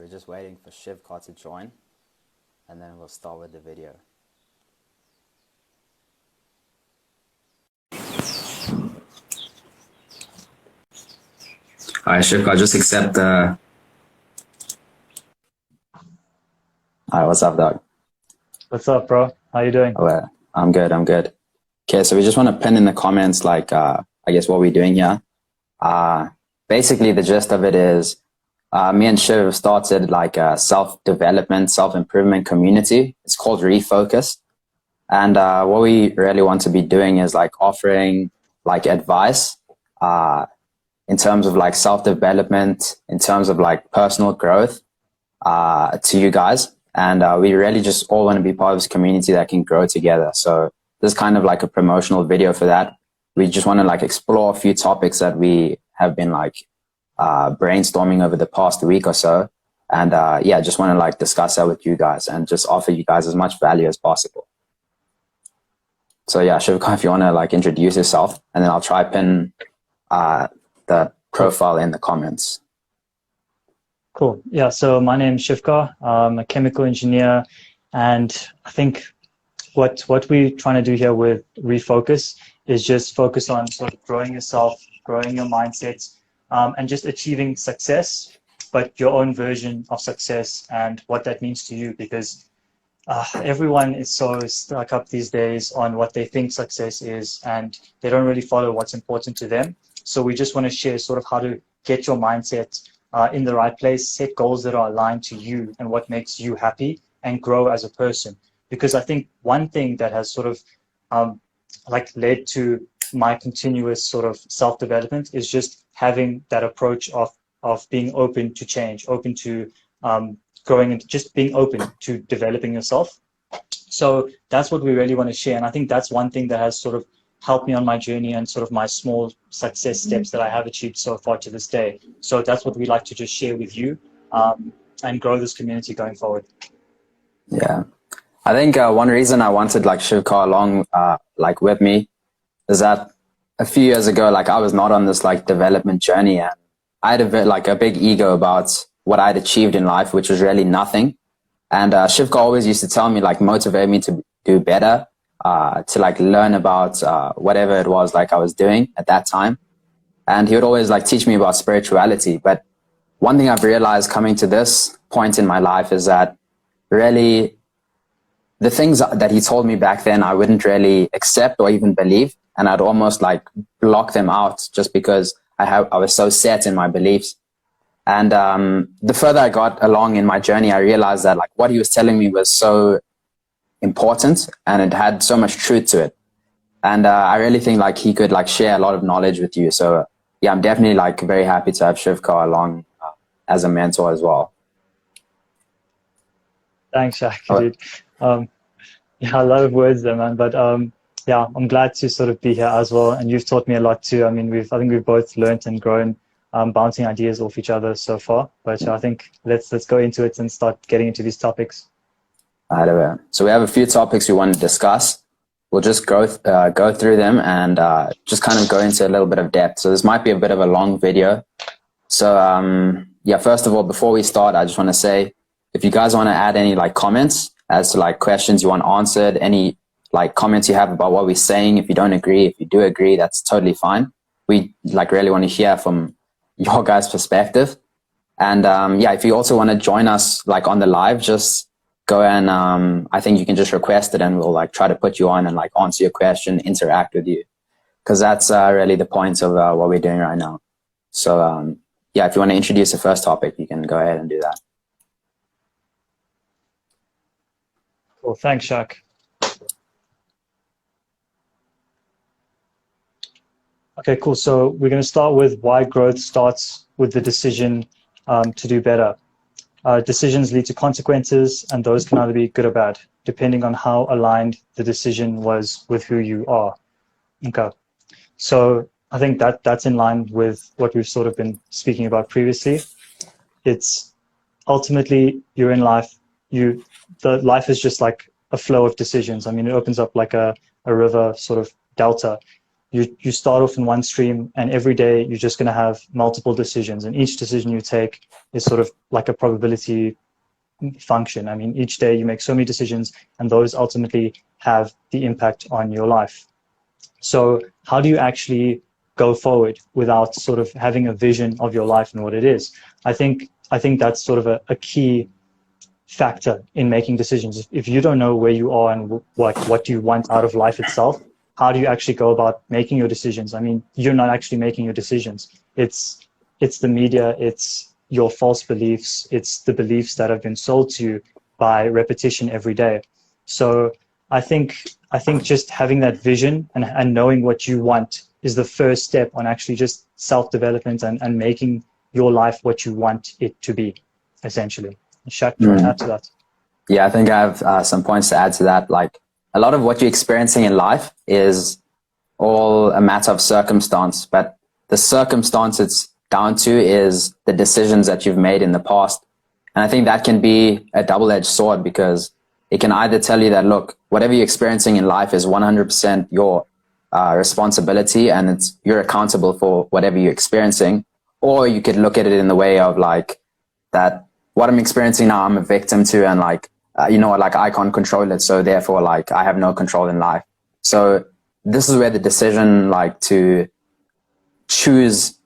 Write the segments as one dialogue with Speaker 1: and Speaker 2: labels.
Speaker 1: We're just waiting for Shivkar to join, and then we'll start with the video. All right, Shivkar, just accept the... All right, what's up, dog?
Speaker 2: What's up, bro? How you doing?
Speaker 1: Oh, I'm good, I'm good. Okay, so we just want to pin in the comments, like, I guess what we're doing here. Basically, the gist of it is, me and Shiv have started like a self-development, self-improvement community. It's called Refocus. And what we really want to be doing is like offering like advice in terms of like self-development, in terms of like personal growth to you guys. And we really just all want to be part of this community that can grow together. So this is kind of like a promotional video for that. We just want to like explore a few topics that we have been like brainstorming over the past week or so. And yeah, just want to like discuss that with you guys and just offer you guys as much value as possible. So yeah, Shivkar, if you want to like introduce yourself, and then I'll try pin the profile in the comments.
Speaker 2: Cool. Yeah, so my name's Shivkar. I'm a chemical engineer, and I think what we're trying to do here with Refocus is just focus on sort of growing yourself, growing your mindset, and just achieving success, but your own version of success and what that means to you, because everyone is so stuck up these days on what they think success is, and they don't really follow what's important to them. So we just want to share sort of how to get your mindset in the right place, set goals that are aligned to you and what makes you happy, and grow as a person. Because I think one thing that has sort of like led to my continuous sort of self-development is just having that approach of being open to change, open to growing, and just being open to developing yourself. So that's what we really want to share. And I think that's one thing that has sort of helped me on my journey and sort of my small success steps that I have achieved so far to this day. So that's what we like to just share with you and grow this community going forward.
Speaker 1: Yeah. I think one reason I wanted like Shivkar along like with me is that a few years ago, like I was not on this like development journey, and I had a big ego about what I'd achieved in life, which was really nothing. And Shivkar always used to tell me, like, motivate me to do better, to like learn about whatever it was like I was doing at that time. And he would always like teach me about spirituality. But one thing I've realized coming to this point in my life is that really the things that he told me back then, I wouldn't really accept or even believe. And I'd almost like block them out just because I was so set in my beliefs. And the further I got along in my journey, I realized that like what he was telling me was so important and it had so much truth to it. And I really think like he could like share a lot of knowledge with you. So yeah, I'm definitely like very happy to have Shivkar along as a mentor as well.
Speaker 2: Thanks, Shaq, dude. Yeah, a lot of words there, man. But yeah, I'm glad to sort of be here as well. And you've taught me a lot too. I mean, I think we've both learned and grown, bouncing ideas off each other so far. But I think let's go into it and start getting into these topics.
Speaker 1: So we have a few topics we want to discuss. We'll just go through them and just kind of go into a little bit of depth. So this might be a bit of a long video. So yeah, first of all, before we start, I just want to say, if you guys want to add any like comments as to like questions you want answered, any like comments you have about what we're saying, if you don't agree, if you do agree, that's totally fine. We like really want to hear from your guys' perspective. And yeah, if you also want to join us like on the live, just go and I think you can just request it and we'll like try to put you on and like answer your question, interact with you, because that's really the point of what we're doing right now. So yeah, if you want to introduce the first topic, you can go ahead and do that.
Speaker 2: Well, thanks, Shaq. Okay, cool. So we're going to start with why growth starts with the decision to do better. Decisions lead to consequences, and those can either be good or bad, depending on how aligned the decision was with who you are. Okay. So I think that's in line with what we've sort of been speaking about previously. It's ultimately you're in life, the life is just like a flow of decisions. I mean, it opens up like a river sort of delta. you start off in one stream, and every day you're just going to have multiple decisions, and each decision you take is sort of like a probability function. I mean, each day you make so many decisions, and those ultimately have the impact on your life. So how do you actually go forward without sort of having a vision of your life and what it is? I think that's sort of a key factor in making decisions. If you don't know where you are and what you want out of life itself, how do you actually go about making your decisions? I mean, you're not actually making your decisions. It's the media, it's your false beliefs, it's the beliefs that have been sold to you by repetition every day. So I think just having that vision and knowing what you want is the first step on actually just self-development and making your life what you want it to be, essentially. Shaq, do you want to add to that?
Speaker 1: Yeah, I think I have some points to add to that. Like, a lot of what you're experiencing in life is all a matter of circumstance, but the circumstance it's down to is the decisions that you've made in the past. And I think that can be a double-edged sword, because it can either tell you that, look, whatever you're experiencing in life is 100% your responsibility, and you're accountable for whatever you're experiencing. Or you could look at it in the way of like, that what I'm experiencing now, I'm a victim to, and like, you know what, like I can't control it. So therefore, like, I have no control in life. So this is where the decision, like, to choose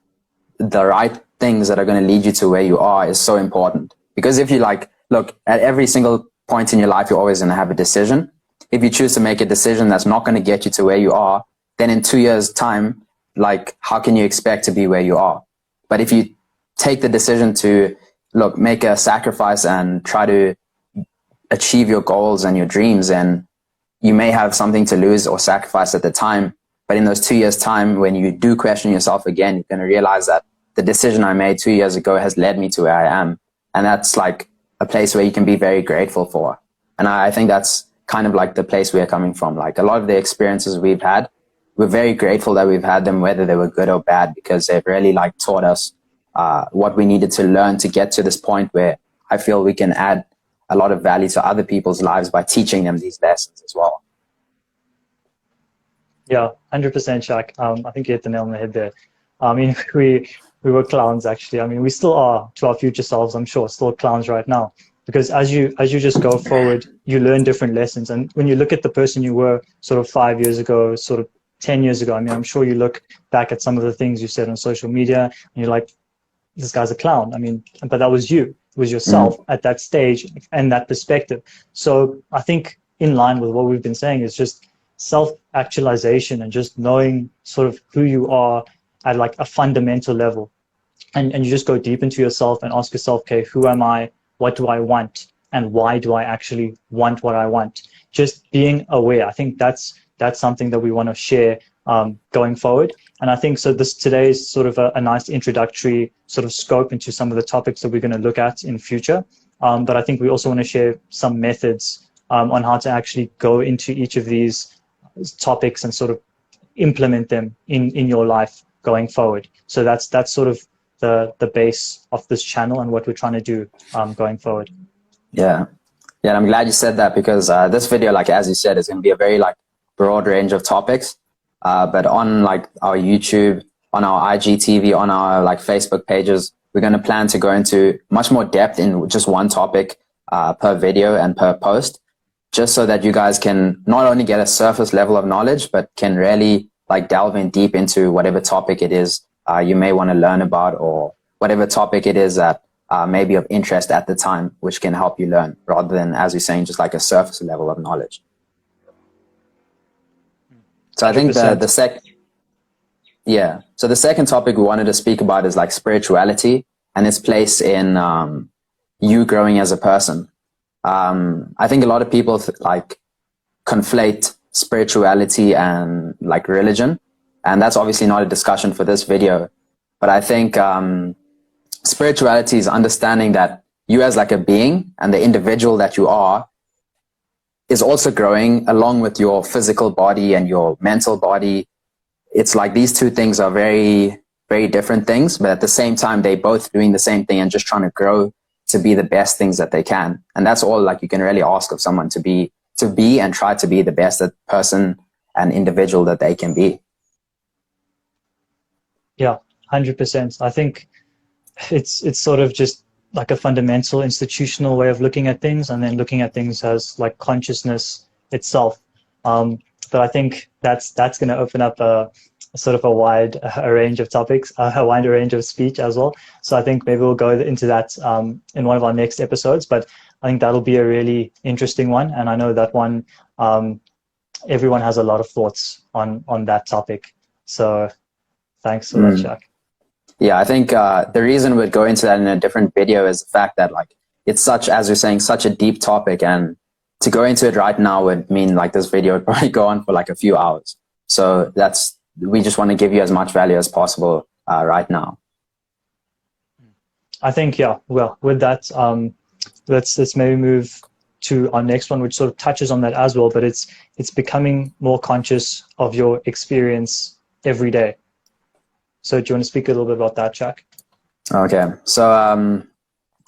Speaker 1: the right things that are going to lead you to where you are is so important. Because if you like, look, at every single point in your life, you're always going to have a decision. If you choose to make a decision that's not going to get you to where you are, then in 2 years' time, like, how can you expect to be where you are? But if you take the decision to, look, make a sacrifice and try to achieve your goals and your dreams, and you may have something to lose or sacrifice at the time, but in those 2 years' time, when you do question yourself again, you're going to realize that the decision I made 2 years ago has led me to where I am. And that's like a place where you can be very grateful for. And I think that's kind of like the place we're coming from. Like, a lot of the experiences we've had, we're very grateful that we've had them, whether they were good or bad, because they've really like taught us what we needed to learn to get to this point where I feel we can add a lot of value to other people's lives by teaching them these lessons as well.
Speaker 2: Yeah, 100%, Shaq. I think you hit the nail on the head there. I mean, we were clowns, actually. I mean, we still are, to our future selves, I'm sure, still clowns right now. Because as you just go forward, you learn different lessons. And when you look at the person you were sort of 5 years ago, sort of 10 years ago, I mean, I'm sure you look back at some of the things you said on social media and you're like, this guy's a clown. I mean, but that was you. It was yourself at that stage and that perspective. So I think in line with what we've been saying is just self-actualization and just knowing sort of who you are at like a fundamental level. And you just go deep into yourself and ask yourself, okay, who am I? What do I want? And why do I actually want what I want? Just being aware. I think that's something that we want to share going forward. And I think so today is sort of a nice introductory sort of scope into some of the topics that we're going to look at in future. But I think we also want to share some methods on how to actually go into each of these topics and sort of implement them in your life going forward. So that's sort of the base of this channel and what we're trying to do going forward.
Speaker 1: Yeah, and I'm glad you said that, because this video, like, as you said, is going to be a very like broad range of topics. But on like our YouTube, on our IGTV, on our like Facebook pages, we're going to plan to go into much more depth in just one topic per video and per post, just so that you guys can not only get a surface level of knowledge, but can really like delve in deep into whatever topic it is you may want to learn about, or whatever topic it is that may be of interest at the time, which can help you learn, rather than, as you're saying, just like a surface level of knowledge. So I think the second topic we wanted to speak about is like spirituality and its place in you growing as a person. I think a lot of people like conflate spirituality and like religion, and that's obviously not a discussion for this video. But I think spirituality is understanding that you as like a being and the individual that you are is also growing along with your physical body and your mental body. It's like these two things are very, very different things, but at the same time, they both doing the same thing and just trying to grow to be the best things that they can. And that's all like you can really ask of someone, to be and try to be the best person and individual that they can be.
Speaker 2: Yeah, 100%. I think it's sort of just like a fundamental institutional way of looking at things, and then looking at things as like consciousness itself. But I think that's going to open up a sort of a range of topics, a wider range of speech as well. So I think maybe we'll go into that in one of our next episodes. But I think that'll be a really interesting one, and I know that one everyone has a lot of thoughts on that topic. So thanks for that, Shaq.
Speaker 1: Yeah, I think the reason we'd go into that in a different video is the fact that like it's such, as you're saying, such a deep topic, and to go into it right now would mean like this video would probably go on for like a few hours. So we just want to give you as much value as possible right now.
Speaker 2: I think, yeah, well, with that, let's maybe move to our next one, which sort of touches on that as well, but it's becoming more conscious of your experience every day. So do you want to speak a little bit about that, Chuck?
Speaker 1: Okay. So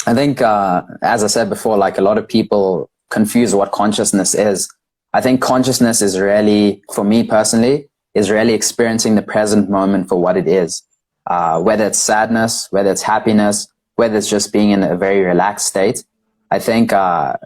Speaker 1: I think, as I said before, like a lot of people confuse what consciousness is. I think consciousness is really, for me personally, is really experiencing the present moment for what it is. Whether it's sadness, whether it's happiness, whether it's just being in a very relaxed state. I think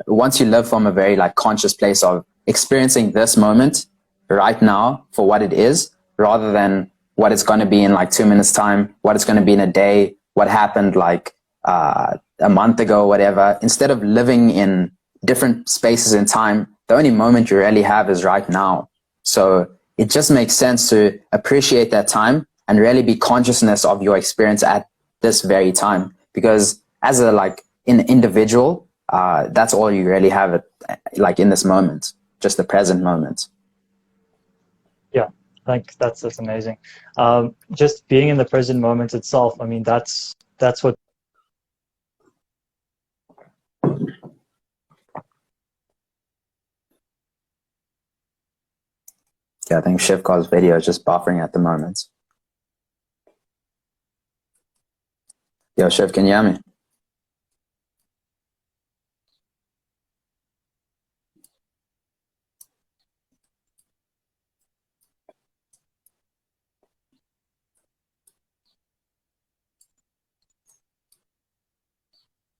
Speaker 1: once you live from a very like conscious place of experiencing this moment right now for what it is, rather than what it's going to be in like 2 minutes time, what it's going to be in a day, what happened like a month ago, whatever. Instead of living in different spaces in time, the only moment you really have is right now. So it just makes sense to appreciate that time and really be consciousness of your experience at this very time. Because as a like an individual, that's all you really have like in this moment, just the present moment.
Speaker 2: Yeah, like that's amazing. Just being in the present moment itself. I mean, that's what.
Speaker 1: Yeah, I think Shivkar's video is just buffering at the moment. Yo, Shiv, can you hear me?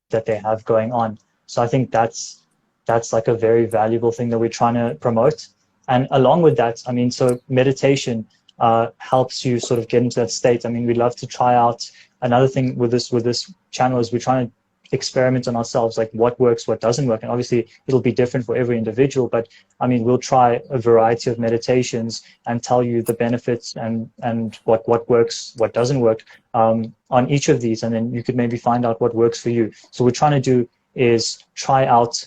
Speaker 2: That they have going on. So I think that's like a very valuable thing that we're trying to promote. And along with that, I mean, so meditation helps you sort of get into that state. I mean, we'd love to try out another thing with this channel is we're trying to experiment on ourselves, like what works, what doesn't work. And obviously it'll be different for every individual, but I mean, we'll try a variety of meditations and tell you the benefits and what works, what doesn't work on each of these. And then you could maybe find out what works for you. So what we're trying to do is try out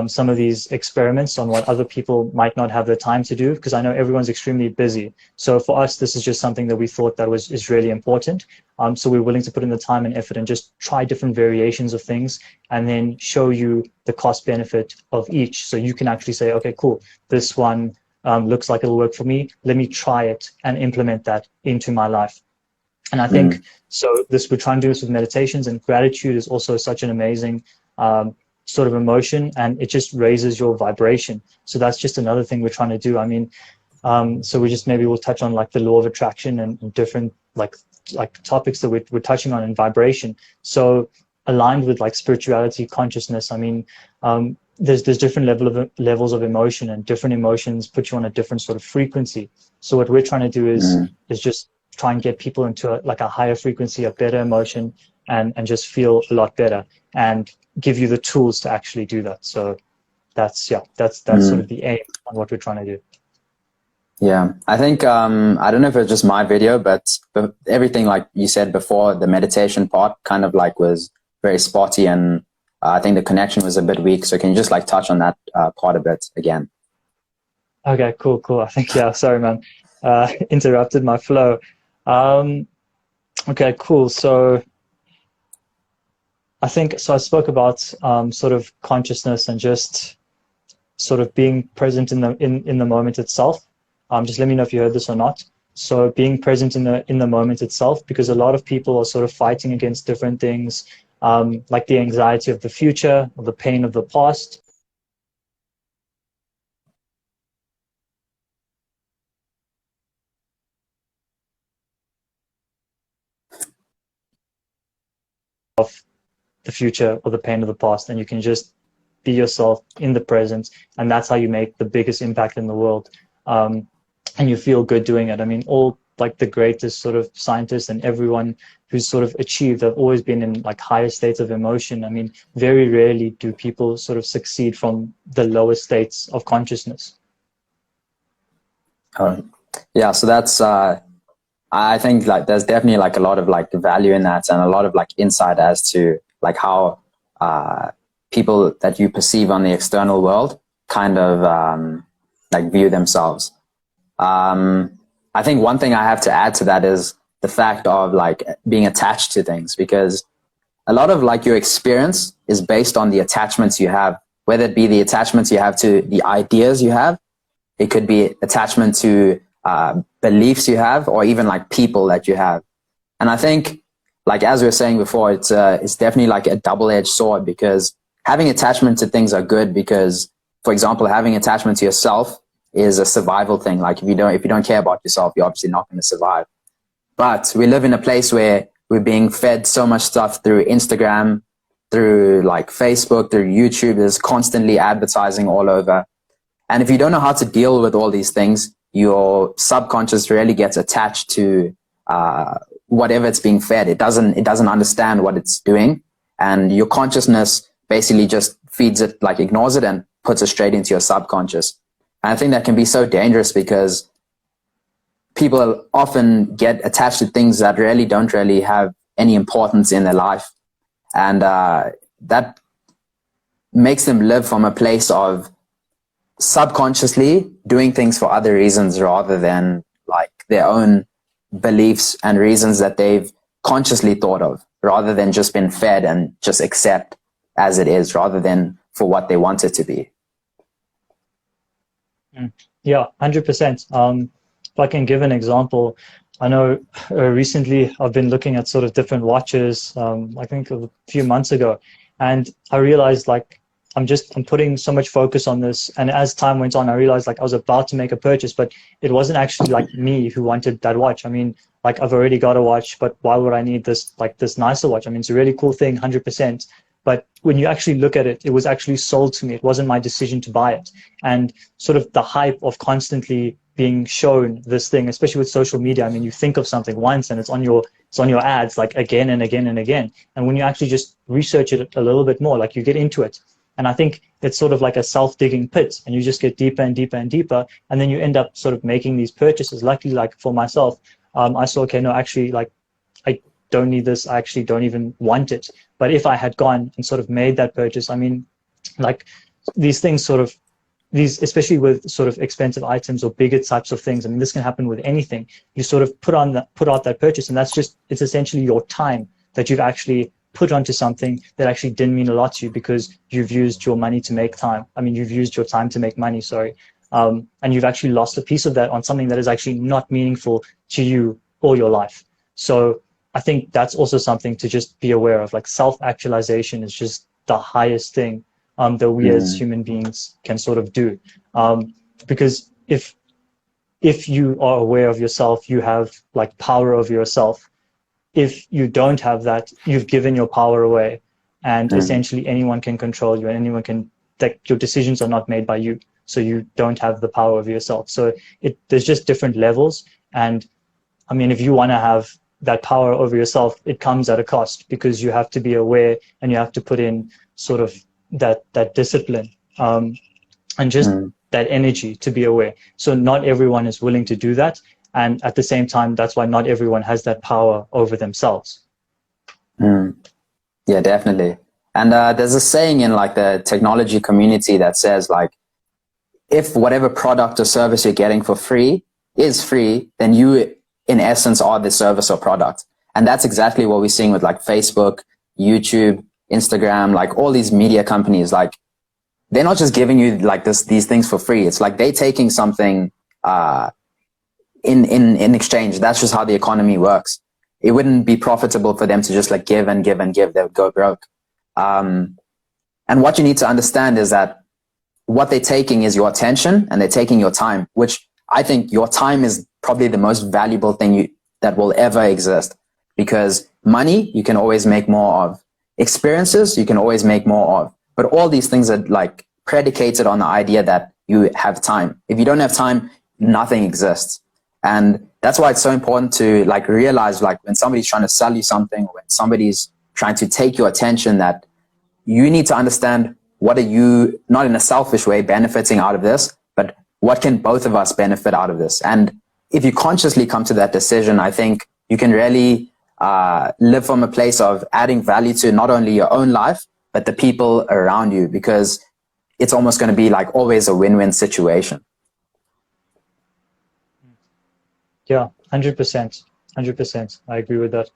Speaker 2: some of these experiments on what other people might not have the time to do, because I know everyone's extremely busy. So for us, this is just something that we thought that is really important. So we're willing to put in the time and effort and just try different variations of things and then show you the cost benefit of each. So you can actually say, okay, cool, this one looks like it'll work for me. Let me try it and implement that into my life. And I think so we're trying to do this with meditations, and gratitude is also such an amazing sort of emotion, and it just raises your vibration. So that's just another thing we're trying to do. I mean, so we just maybe we'll touch on like the law of attraction and different like topics that we're touching on in vibration. So aligned with like spirituality, consciousness, I mean, there's different levels of emotion, and different emotions put you on a different sort of frequency. So what we're trying to do is just try and get people into a higher frequency, a better emotion, and just feel a lot better, and give you the tools to actually do that. So that's sort of the aim on what we're trying to do.
Speaker 1: Yeah, I think I don't know if it's just my video, but everything like you said before, the meditation part kind of like was very spotty, and I think the connection was a bit weak. So can you just like touch on that part a bit again?
Speaker 2: Okay, cool. I think, yeah, sorry, man. Interrupted my flow. Okay, cool. So I think, so I spoke about sort of consciousness and just sort of being present in the moment itself. Just let me know if you heard this or not. So being present in the moment itself, because a lot of people are sort of fighting against different things, like the anxiety of the future, or the pain of the past. the future or the pain of the past, and you can just be yourself in the present, and that's how you make the biggest impact in the world. And you feel good doing it. I mean, all like the greatest sort of scientists and everyone who's sort of achieved have always been in like higher states of emotion. I mean, very rarely do people sort of succeed from the lowest states of consciousness.
Speaker 1: Yeah, so that's I think like there's definitely like a lot of like value in that, and a lot of like insight as to like how people that you perceive on the external world kind of like view themselves. I think one thing I have to add to that is the fact of like being attached to things, because a lot of like your experience is based on the attachments you have, whether it be the attachments you have to the ideas you have, it could be attachment to beliefs you have, or even like people that you have. And I think, like as we were saying before, it's definitely like a double-edged sword, because having attachment to things are good because, for example, having attachment to yourself is a survival thing. Like if you don't care about yourself, you're obviously not going to survive. But we live in a place where we're being fed so much stuff through Instagram, through like Facebook, through YouTube. There's constantly advertising all over. And if you don't know how to deal with all these things, your subconscious really gets attached to whatever it's being fed. It doesn't understand what it's doing. And your consciousness basically just feeds it, like ignores it and puts it straight into your subconscious. And I think that can be so dangerous because people often get attached to things that really don't really have any importance in their life. And that makes them live from a place of subconsciously doing things for other reasons rather than like their own beliefs and reasons that they've consciously thought of, rather than just been fed and just accept as it is, rather than for what they want it to be.
Speaker 2: Yeah, 100%. If I can give an example, I know recently I've been looking at sort of different watches, I think a few months ago, and I realized like I'm putting so much focus on this, and as time went on, I realized like I was about to make a purchase, but it wasn't actually like me who wanted that watch. I mean, like I've already got a watch, but why would I need this nicer watch? I mean, it's a really cool thing, 100%. But when you actually look at it, it was actually sold to me. It wasn't my decision to buy it. And sort of the hype of constantly being shown this thing, especially with social media. I mean, you think of something once and it's on your ads like again and again and again. And when you actually just research it a little bit more, like you get into it. And I think it's sort of like a self-digging pit, and you just get deeper and deeper and deeper. And then you end up sort of making these purchases. Luckily, like for myself, I saw, okay, no, actually, like I don't need this. I actually don't even want it. But if I had gone and sort of made that purchase, I mean, like these things especially with sort of expensive items or bigger types of things. I mean, this can happen with anything. You sort of put out that purchase, and it's essentially your time that you've actually put onto something that actually didn't mean a lot to you because you've used your money to make time. I mean, you've used your time to make money, sorry. And you've actually lost a piece of that on something that is actually not meaningful to you all your life. So I think that's also something to just be aware of. Like self-actualization is just the highest thing that we as human beings can sort of do. Because if you are aware of yourself, you have like power over yourself. If you don't have that, you've given your power away, and essentially anyone can control you, and anyone can, that your decisions are not made by you. So you don't have the power over yourself. So there's just different levels. And I mean, if you want to have that power over yourself, it comes at a cost, because you have to be aware and you have to put in sort of that discipline and just that energy to be aware. So not everyone is willing to do that. And at the same time, that's why not everyone has that power over themselves.
Speaker 1: Yeah, definitely. And there's a saying in like the technology community that says like, if whatever product or service you're getting for free is free, then you in essence are the service or product. And that's exactly what we're seeing with like Facebook, YouTube, Instagram, like all these media companies. Like they're not just giving you like these things for free. It's like they're taking something in exchange. That's just how the economy works. It wouldn't be profitable for them to just like give and give and give. They would go broke. And what you need to understand is that what they're taking is your attention, and they're taking your time, which I think your time is probably the most valuable thing that will ever exist, because money you can always make more of. experiences, you can always make more of. But all these things are like predicated on the idea that you have time. If you don't have time, nothing exists. And that's why it's so important to like realize, like when somebody's trying to sell you something, when somebody's trying to take your attention, that you need to understand, what are you, not in a selfish way, benefiting out of this, but what can both of us benefit out of this? And if you consciously come to that decision, I think you can really live from a place of adding value to not only your own life, but the people around you, because it's almost going to be like always a win-win situation.
Speaker 2: Yeah, 100%. 100%. I agree with that.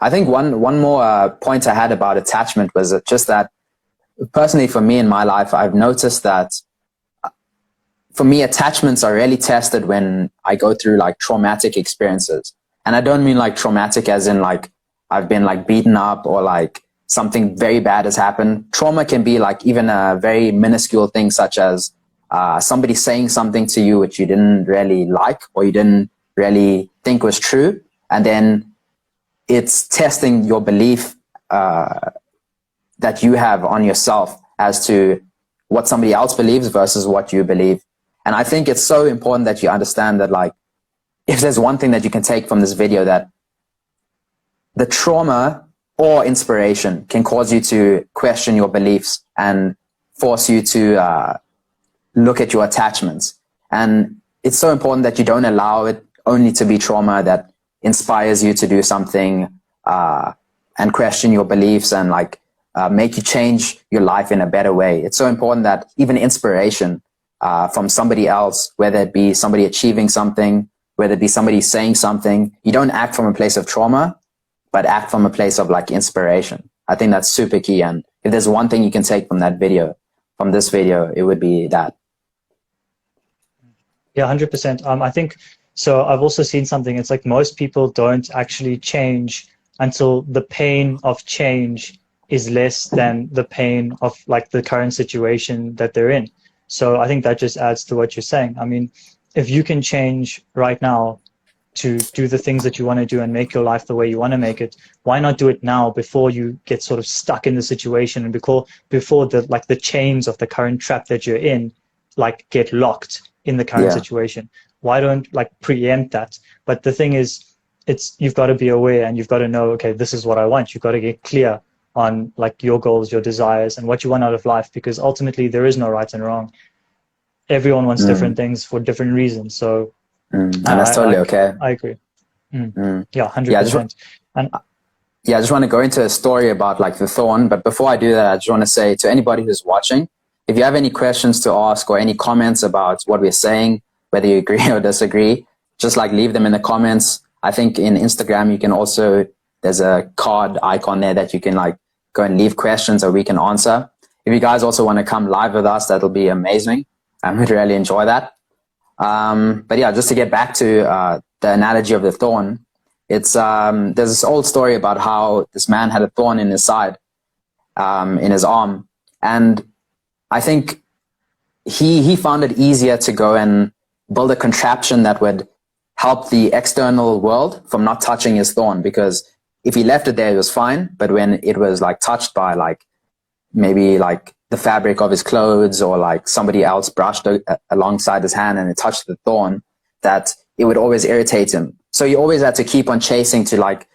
Speaker 1: I think one more point I had about attachment was just that, personally for me in my life, I've noticed that for me, attachments are really tested when I go through like traumatic experiences. And I don't mean like traumatic as in like I've been like beaten up or like something very bad has happened. Trauma can be like even a very minuscule thing, such as somebody saying something to you which you didn't really like or you didn't really think was true. And then it's testing your belief that you have on yourself as to what somebody else believes versus what you believe. And I think it's so important that you understand that, like, if there's one thing that you can take from this video, that the trauma or inspiration can cause you to question your beliefs and force you to look at your attachments. And it's so important that you don't allow it only to be trauma that inspires you to do something and question your beliefs and like make you change your life in a better way. It's so important that even inspiration from somebody else, whether it be somebody achieving something, whether it be somebody saying something, you don't act from a place of trauma, but act from a place of like inspiration. I think that's super key. And if there's one thing you can take from that video, from this video, it would be that.
Speaker 2: Yeah, 100%. I think, so I've also seen something, it's like most people don't actually change until the pain of change is less than the pain of like the current situation that they're in. So I think that just adds to what you're saying. I mean, if you can change right now to do the things that you want to do and make your life the way you want to make it, why not do it now before you get sort of stuck in the situation and before the like the chains of the current trap that you're in like get locked in the current situation? Why don't like preempt that? But the thing is, you've got to be aware and you've got to know, okay, this is what I want. You've got to get clear on like your goals, your desires, and what you want out of life, because ultimately there is no right and wrong. Everyone wants different things for different reasons. So
Speaker 1: and that's totally okay.
Speaker 2: I agree. Yeah, 100%.
Speaker 1: I just want to go into a story about like the thorn. But before I do that, I just want to say to anybody who's watching, if you have any questions to ask or any comments about what we're saying, whether you agree or disagree, just like leave them in the comments. I think in Instagram, you can also, there's a card icon there that you can like go and leave questions or we can answer. If you guys also want to come live with us, that'll be amazing. I would really enjoy that. But yeah, just to get back to the analogy of the thorn, it's there's this old story about how this man had a thorn in his side, in his arm. And I think he found it easier to go and build a contraption that would help the external world from not touching his thorn, because if he left it there, it was fine. But when it was like touched by like maybe like the fabric of his clothes or like somebody else brushed alongside his hand and it touched the thorn, that it would always irritate him. So he always had to keep on chasing to like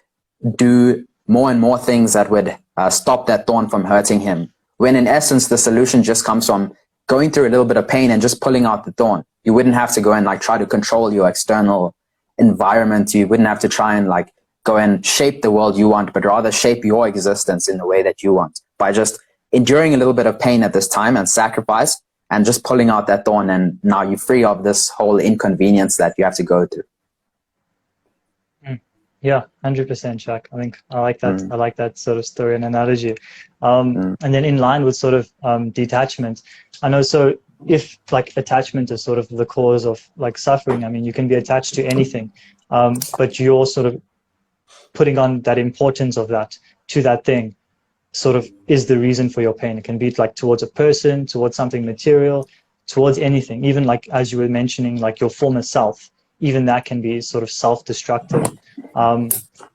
Speaker 1: do more and more things that would stop that thorn from hurting him. When in essence, the solution just comes from going through a little bit of pain and just pulling out the thorn. You wouldn't have to go and like try to control your external environment. You wouldn't have to try and like go and shape the world you want, but rather shape your existence in the way that you want by just enduring a little bit of pain at this time and sacrifice and just pulling out that thorn. And now you're free of this whole inconvenience that you have to go through.
Speaker 2: Yeah, 100%, Shaq. I think I like that. I like that sort of story and analogy. And then in line with sort of detachment, I know, so if like attachment is sort of the cause of like suffering, I mean, you can be attached to anything, but you're sort of putting on that importance of that to that thing sort of is the reason for your pain. It can be like towards a person, towards something material, towards anything, even like as you were mentioning, like your former self. even that can be sort of self-destructive.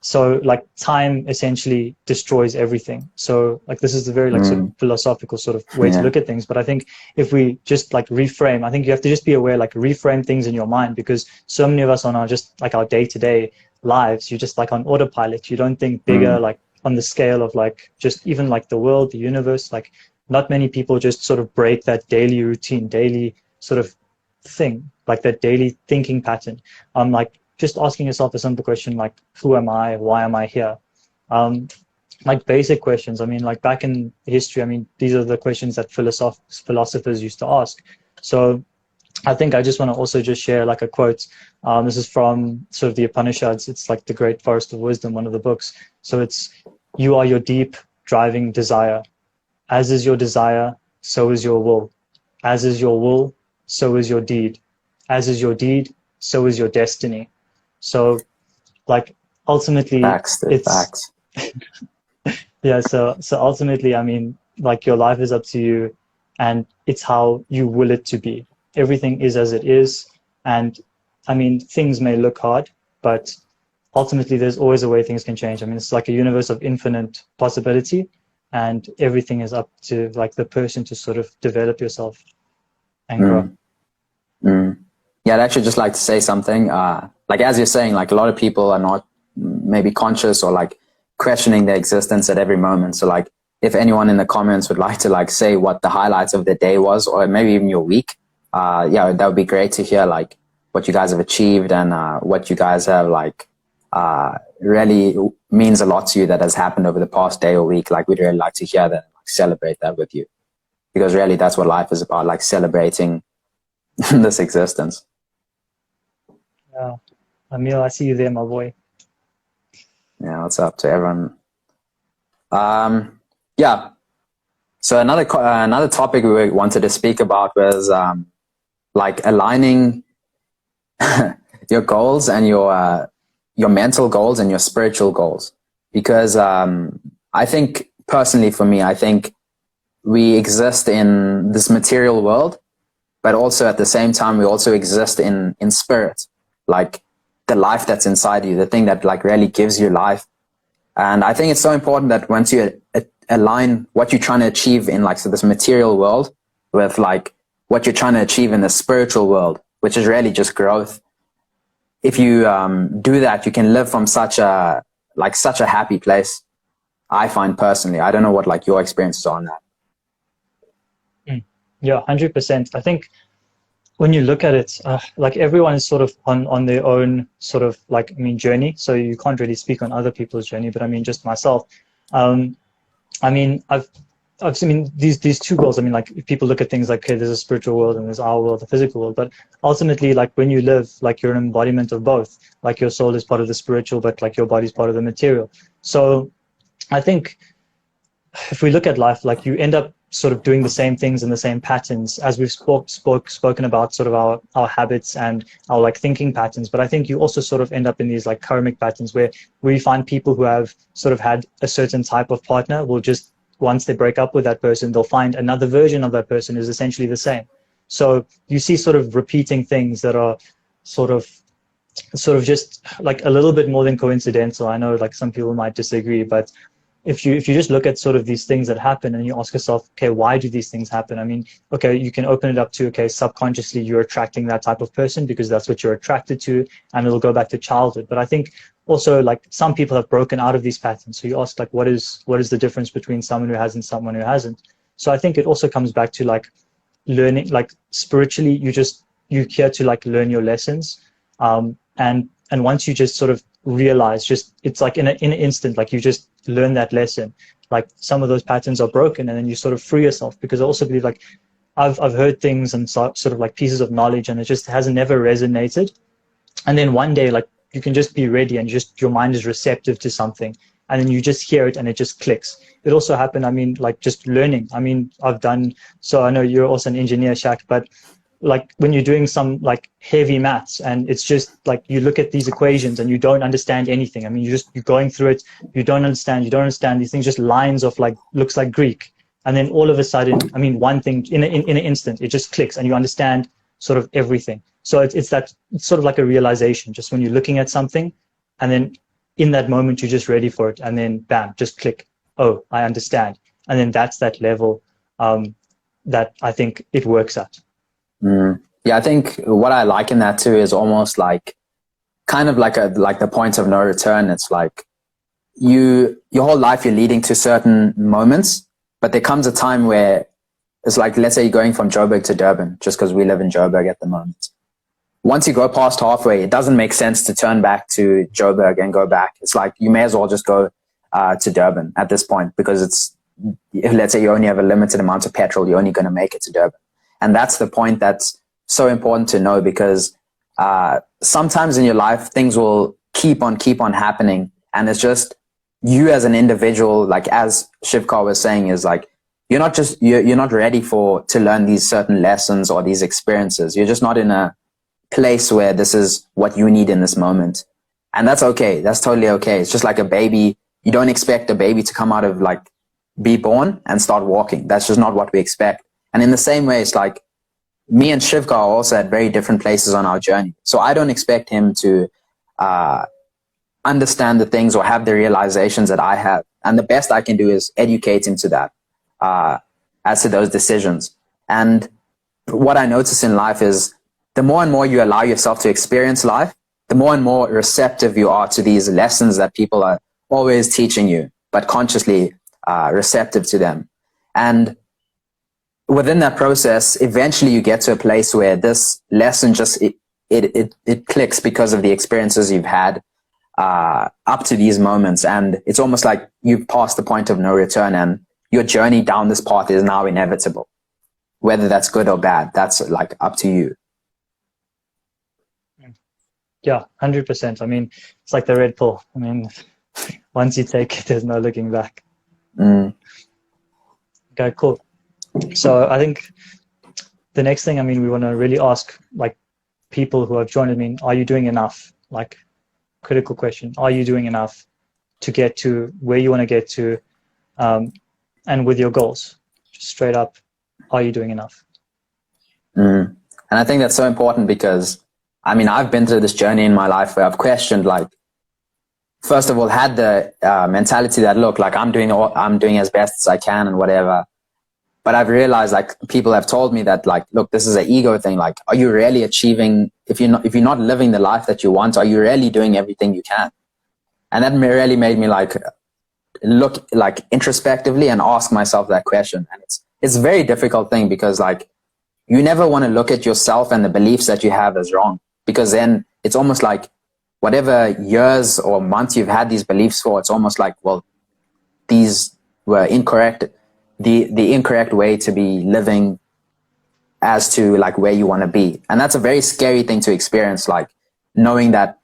Speaker 2: So like time essentially destroys everything. So like this is a very like sort of philosophical sort of way to look at things. But I think if we just like reframe, I think you have to just be aware, like reframe things in your mind, because so many of us on our just like our day-to-day lives, you're just like on autopilot. You don't think bigger, like on the scale of like just even like the world, the universe. Like not many people just sort of break that daily routine, daily sort of thing, like that daily thinking pattern. Like just asking yourself a simple question like, who am I? Why am I here? Like basic questions. I mean, like back in history, I mean, these are the questions that philosophers used to ask. So I think I just want to also just share like a quote. This is from sort of the Upanishads. It's like the Great Forest of Wisdom, one of the books. So it's, you are your deep driving desire. As is your desire, so is your will. As is your will, so is your deed. As is your deed, so is your destiny. So like ultimately
Speaker 1: facts.
Speaker 2: Yeah, so ultimately, I mean, like your life is up to you, and it's how you will it to be. Everything is as it is, and I mean, things may look hard, but ultimately there's always a way things can change. I mean, it's like a universe of infinite possibility, and everything is up to like the person to sort of develop yourself and grow.
Speaker 1: Yeah, I'd actually just like to say something. Like as you're saying, like a lot of people are not maybe conscious or like questioning their existence at every moment. So like if anyone in the comments would like to like say what the highlights of the day was, or maybe even your week, yeah, that would be great to hear like what you guys have achieved and what you guys have like really means a lot to you that has happened over the past day or week. Like we'd really like to hear that, like, celebrate that with you, because really that's what life is about, like celebrating this existence.
Speaker 2: Yeah, Emil, I see you there, my boy.
Speaker 1: Yeah, what's up to everyone? Yeah. So another topic we wanted to speak about was like aligning your goals and your mental goals and your spiritual goals. Because I think personally for me, I think we exist in this material world, but also at the same time we also exist in spirit, like the life that's inside you, the thing that like really gives you life. And I think it's so important that once you align what you're trying to achieve in like so this material world with like what you're trying to achieve in the spiritual world, which is really just growth. If you do that, you can live from such a happy place. I find personally, I don't know what like your experiences are on that.
Speaker 2: Yeah, 100%. I think when you look at it, like everyone is sort of on their own sort of like, I mean, journey. So you can't really speak on other people's journey, but I mean, just myself. I mean, I've seen these two goals. I mean, like if people look at things like, okay, there's a spiritual world and there's our world, the physical world. But ultimately, like when you live, like you're an embodiment of both. Like your soul is part of the spiritual, but like your body's part of the material. So I think if we look at life, like you end up sort of doing the same things and the same patterns as we've spoken about sort of our habits and our like thinking patterns. But I think you also sort of end up in these like karmic patterns where we find people who have sort of had a certain type of partner will just, once they break up with that person, they'll find another version of that person who's essentially the same. So you see sort of repeating things that are sort of just like a little bit more than coincidental. I know like some people might disagree, but if you just look at sort of these things that happen and you ask yourself, okay, why do these things happen? I mean, okay, you can open it up to, okay, subconsciously you're attracting that type of person because that's what you're attracted to, and it'll go back to childhood. But I think also like some people have broken out of these patterns. So you ask like, what is the difference between someone who has and someone who hasn't? So I think it also comes back to like learning, like spiritually, you're here to like learn your lessons. And once you just sort of realize, just it's like in an instant, like you just learn that lesson, like some of those patterns are broken, and then you sort of free yourself. Because I also believe like I've heard things and sort of like pieces of knowledge, and it just hasn't never resonated. And then one day, like you can just be ready, and just your mind is receptive to something, and then you just hear it and it just clicks. It also happened, I mean, like just learning. I mean, so I know you're also an engineer, Shaq, but like when you're doing some like heavy maths and it's just like you look at these equations and you don't understand anything. I mean, you're going through it, you don't understand these things, just lines of like, looks like Greek. And then all of a sudden, I mean, one thing in an instant, it just clicks and you understand sort of everything. So it's sort of like a realization, just when you're looking at something, and then in that moment you're just ready for it, and then bam, just click. Oh, I understand. And then that's that level that I think it works at.
Speaker 1: Yeah, I think what I like in that too is almost like kind of like the point of no return. It's like your whole life you're leading to certain moments, but there comes a time where it's like, let's say you're going from Joburg to Durban, just because we live in Joburg at the moment. Once you go past halfway, it doesn't make sense to turn back to Joburg and go back. It's like you may as well just go to Durban at this point, because it's, let's say you only have a limited amount of petrol, you're only going to make it to Durban. And that's the point that's so important to know, because sometimes in your life, things will keep on happening. And it's just you as an individual, like as Shivkar was saying, is like, you're not ready to learn these certain lessons or these experiences. You're just not in a place where this is what you need in this moment. And that's okay. That's totally okay. It's just like a baby. You don't expect a baby to come out of be born and start walking. That's just not what we expect. And in the same way, it's like me and Shivkar are also at very different places on our journey. So I don't expect him to understand the things or have the realizations that I have. And the best I can do is educate him to that, as to those decisions. And what I notice in life is the more and more you allow yourself to experience life, the more and more receptive you are to these lessons that people are always teaching you, but consciously receptive to them. And within that process, eventually you get to a place where this lesson just, it clicks because of the experiences you've had up to these moments. And it's almost like you've passed the point of no return, and your journey down this path is now inevitable. Whether that's good or bad, that's like up to you.
Speaker 2: Yeah, 100%. I mean, it's like the red pill. I mean, once you take it, there's no looking back. Okay, cool. So I think the next thing, I mean, we want to really ask like people who have joined, I mean, are you doing enough? Like, critical question, are you doing enough to get to where you want to get to, and with your goals? Just straight up, are you doing enough?
Speaker 1: And I think that's so important, because I mean, I've been through this journey in my life where I've questioned, like, first of all, had the mentality that, look, like I'm doing as best as I can and whatever. But I've realized, like, people have told me that, like, look, this is an ego thing. Like, are you really achieving, if you're not living the life that you want, are you really doing everything you can? And that really made me like look like introspectively and ask myself that question. And it's a very difficult thing, because like you never want to look at yourself and the beliefs that you have as wrong, because then it's almost like whatever years or months you've had these beliefs for, it's almost like, well, these were incorrect. The incorrect way to be living as to like where you want to be. And that's a very scary thing to experience, like knowing that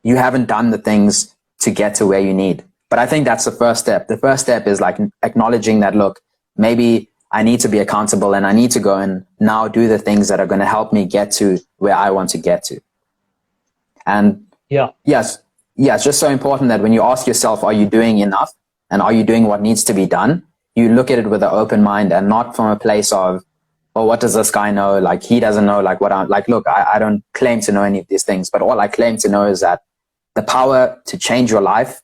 Speaker 1: you haven't done the things to get to where you need. But I think that's the first step. The first step is like acknowledging that, look, maybe I need to be accountable and I need to go and now do the things that are going to help me get to where I want to get to. And yes, it's just so important that when you ask yourself, are you doing enough? And are you doing what needs to be done? You look at it with an open mind and not from a place of, oh, what does this guy know? Like, he doesn't know like what I'm like, look, I don't claim to know any of these things, but all I claim to know is that the power to change your life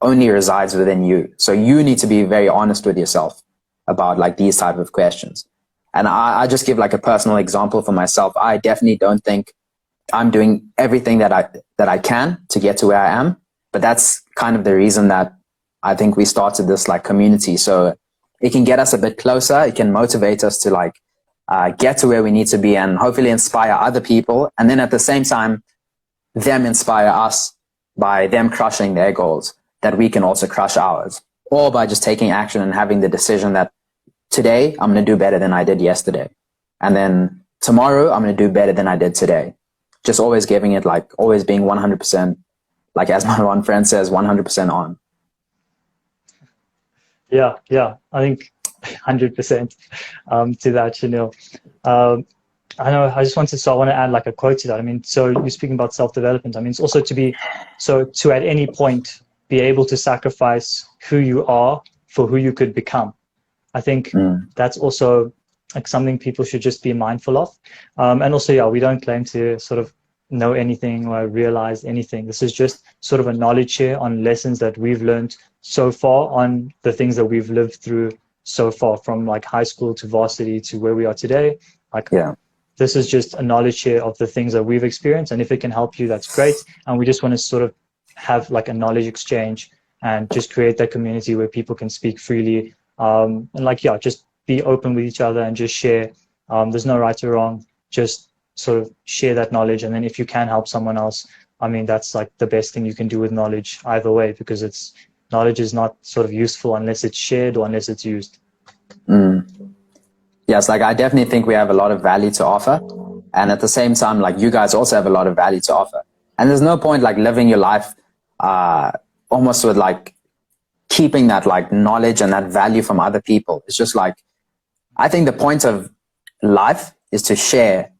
Speaker 1: only resides within you. So you need to be very honest with yourself about like these type of questions. And I just give like a personal example for myself. I definitely don't think I'm doing everything that I can to get to where I am, but that's kind of the reason that I think we started this like community. So it can get us a bit closer. It can motivate us to like get to where we need to be and hopefully inspire other people. And then at the same time, them inspire us by them crushing their goals, that we can also crush ours, or by just taking action and having the decision that today I'm going to do better than I did yesterday. And then tomorrow I'm going to do better than I did today. Just always giving it like always being 100%, like as my one friend says, 100% on.
Speaker 2: Yeah. I think 100% to that, Shanil. I know, I want to add like a quote to that. I mean, so you're speaking about self-development. I mean, it's also to at any point be able to sacrifice who you are for who you could become. I think that's also like something people should just be mindful of. And also, yeah, we don't claim to sort of know anything or realize anything. This is just sort of a knowledge share on lessons that we've learned so far, on the things that we've lived through so far, from like high school to varsity to where we are today. Like,
Speaker 1: Yeah.
Speaker 2: this is just a knowledge share of the things that we've experienced, and if it can help you, that's great. And we just want to sort of have like a knowledge exchange and just create that community where people can speak freely, and like, yeah, just be open with each other and just share. There's no right or wrong, just sort of share that knowledge. And then if you can help someone else, I mean, that's like the best thing you can do with knowledge either way, because it's, knowledge is not sort of useful unless it's shared or unless it's used.
Speaker 1: Yes, like I definitely think we have a lot of value to offer. And at the same time, like you guys also have a lot of value to offer. And there's no point like living your life almost with like keeping that like knowledge and that value from other people. It's just like, I think the point of life is to share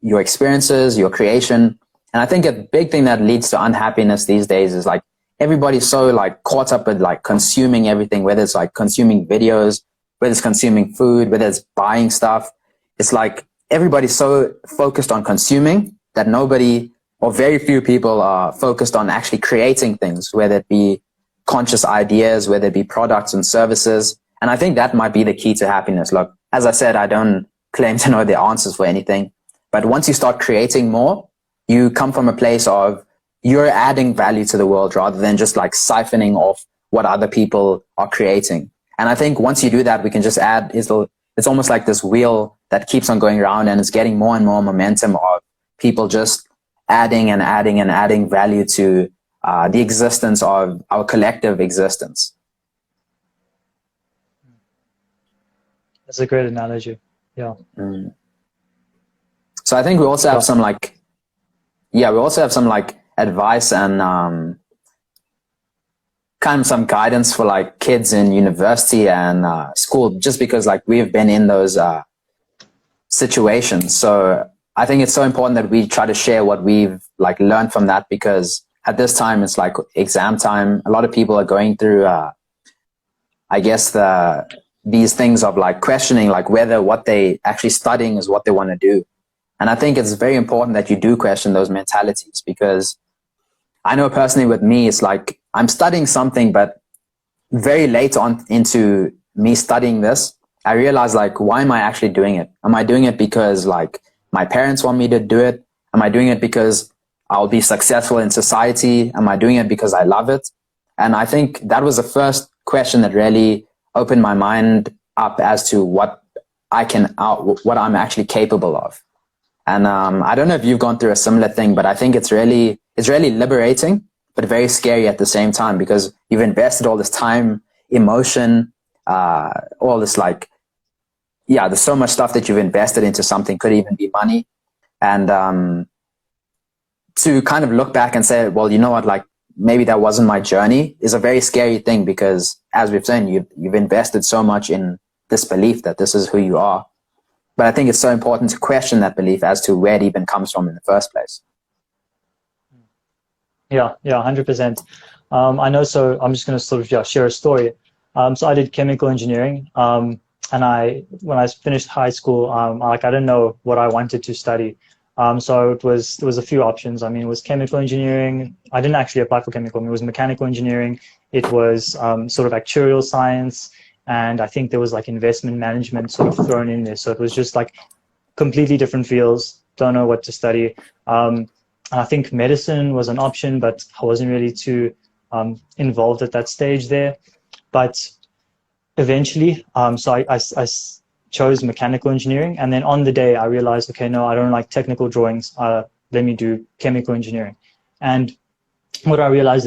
Speaker 1: your experiences, your creation. And I think a big thing that leads to unhappiness these days is like everybody's so like caught up with like consuming everything, whether it's like consuming videos, whether it's consuming food, whether it's buying stuff. It's like everybody's so focused on consuming that nobody or very few people are focused on actually creating things, whether it be conscious ideas, whether it be products and services. And I think that might be the key to happiness. Look, as I said, I don't claim to know the answers for anything, but once you start creating more, you come from a place of you're adding value to the world rather than just like siphoning off what other people are creating. And I think once you do that, we can just add, it's almost like this wheel that keeps on going around, and it's getting more and more momentum of people just adding and adding and adding value to the existence of our collective existence.
Speaker 2: That's a great analogy. Yeah.
Speaker 1: So I think we also have some like, yeah, we also have some like advice and kind of some guidance for like kids in university and school, just because like we've been in those situations. So I think it's so important that we try to share what we've like learned from that, because at this time it's like exam time. A lot of people are going through, I guess, these things of like questioning like whether what they actually studying is what they want to do. And I think it's very important that you do question those mentalities, because I know personally with me, it's like I'm studying something, but very late on into me studying this, I realized like, why am I actually doing it? Am I doing it because like my parents want me to do it? Am I doing it because I'll be successful in society? Am I doing it because I love it? And I think that was the first question that really opened my mind up as to what I'm actually capable of. And I don't know if you've gone through a similar thing, but I think it's really liberating, but very scary at the same time, because you've invested all this time, emotion, all this like, yeah, there's so much stuff that you've invested into something, could even be money. And to kind of look back and say, well, you know what, like maybe that wasn't my journey, is a very scary thing, because as we've said, you've invested so much in this belief that this is who you are. But I think it's so important to question that belief as to where it even comes from in the first place.
Speaker 2: Yeah, 100%. I know, so I'm just going to sort of share a story. So I did chemical engineering, and when I finished high school, I didn't know what I wanted to study. So there was a few options. I mean, it was chemical engineering. I didn't actually apply for chemical. It was mechanical engineering. It was sort of actuarial science. And I think there was like investment management sort of thrown in there. So it was just like completely different fields. Don't know what to study. I think medicine was an option, but I wasn't really too involved at that stage there. But eventually, so I chose mechanical engineering. And then on the day, I realized, okay, no, I don't like technical drawings. Let me do chemical engineering. And what I realized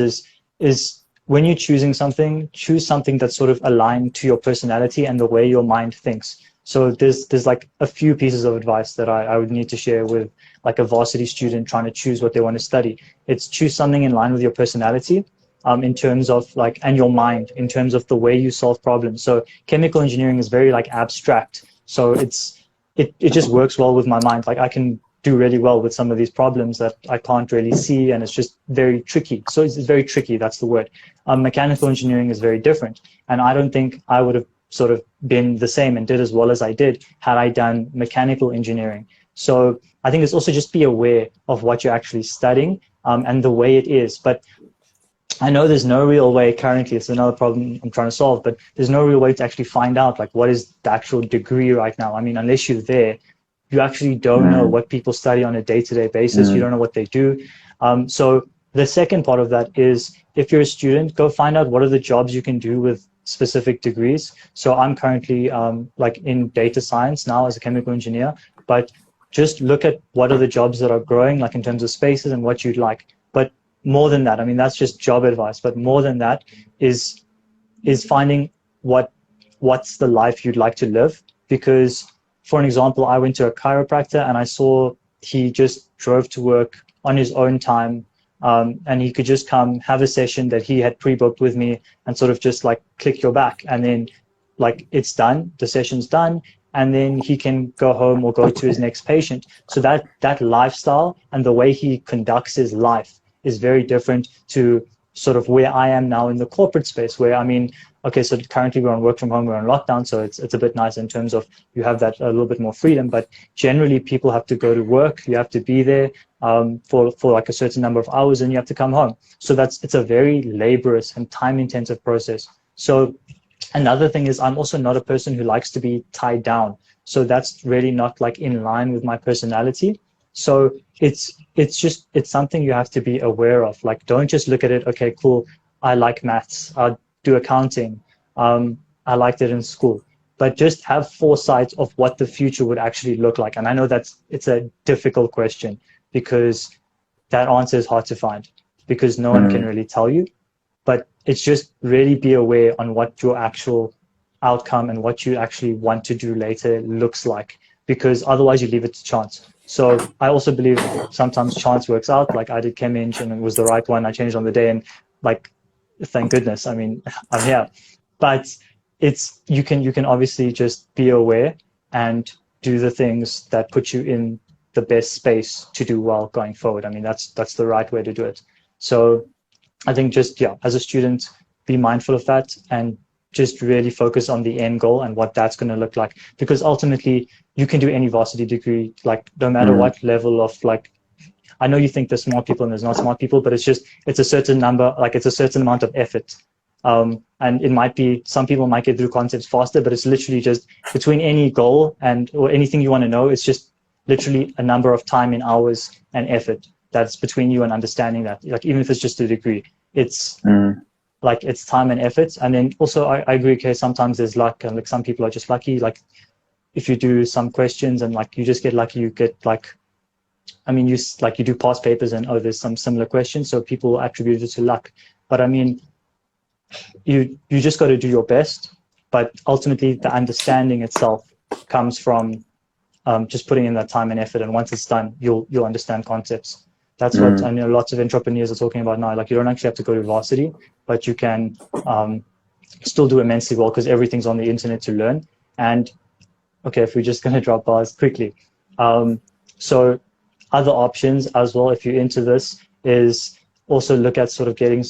Speaker 2: is when you're choosing something, choose something that's sort of aligned to your personality and the way your mind thinks. So there's like a few pieces of advice that I would need to share with like a varsity student trying to choose what they want to study. It's choose something in line with your personality, in terms of like, and your mind, in terms of the way you solve problems. So chemical engineering is very like abstract. So it just works well with my mind. Like I can do really well with some of these problems that I can't really see, and it's just very tricky. So it's very tricky, that's the word. Mechanical engineering is very different. And I don't think I would have sort of been the same and did as well as I did had I done mechanical engineering. So I think it's also just be aware of what you're actually studying and the way it is. But I know there's no real way currently, it's another problem I'm trying to solve, but there's no real way to actually find out like what is the actual degree right now. I mean, unless you're there, you actually don't know what people study on a day-to-day basis. You don't know what they do. So the second part of that is if you're a student, go find out what are the jobs you can do with specific degrees. So I'm currently like in data science now as a chemical engineer, but just look at what are the jobs that are growing, like in terms of spaces and what you'd like. But more than that, I mean, that's just job advice, but more than that is finding what's the life you'd like to live. Because for an example, I went to a chiropractor and I saw he just drove to work on his own time, and he could just come have a session that he had pre-booked with me and sort of just like click your back, and then like it's done, the session's done, and then he can go home or go to his next patient. So that lifestyle and the way he conducts his life is very different to sort of where I am now in the corporate space, where I mean, okay, so currently we're on work from home, we're on lockdown, so it's a bit nice in terms of you have that a little bit more freedom, but generally people have to go to work, you have to be there for like a certain number of hours, and you have to come home. So it's a very laborious and time intensive process. So another thing is I'm also not a person who likes to be tied down. So that's really not like in line with my personality. So it's something you have to be aware of. Like, don't just look at it, okay, cool, I like maths, I'll do accounting, I liked it in school. But just have foresight of what the future would actually look like. And I know it's a difficult question because that answer is hard to find because no one can really tell you. But it's just really be aware on what your actual outcome and what you actually want to do later looks like, because otherwise you leave it to chance. So I also believe sometimes chance works out. Like I did chem eng and it was the right one. I changed on the day and like, thank goodness. I mean, I'm here. But you can obviously just be aware and do the things that put you in the best space to do well going forward. I mean, that's the right way to do it. So I think just, yeah, as a student, be mindful of that and just really focus on the end goal and what that's going to look like. Because ultimately, you can do any varsity degree, like no matter what level of like, I know you think there's smart people and there's not smart people, but it's a certain number, like it's a certain amount of effort. And it might be, some people might get through concepts faster, but it's literally just between any goal or anything you want to know, it's just literally a number of time in hours and effort that's between you and understanding that. Like, even if it's just a degree, it's like it's time and effort. And then also I agree, okay, sometimes there's luck, and like some people are just lucky. Like if you do some questions and like you just get lucky, you get like, I mean, you do past papers and there's some similar questions, so people attribute it to luck. But I mean, you just got to do your best. But ultimately, the understanding itself comes from just putting in that time and effort. And once it's done, you'll understand concepts. That's what I know lots of entrepreneurs are talking about now. Like you don't actually have to go to varsity, but you can still do immensely well because everything's on the internet to learn. And okay, if we're just going to drop bars quickly. So other options as well, if you're into this, is also look at sort of getting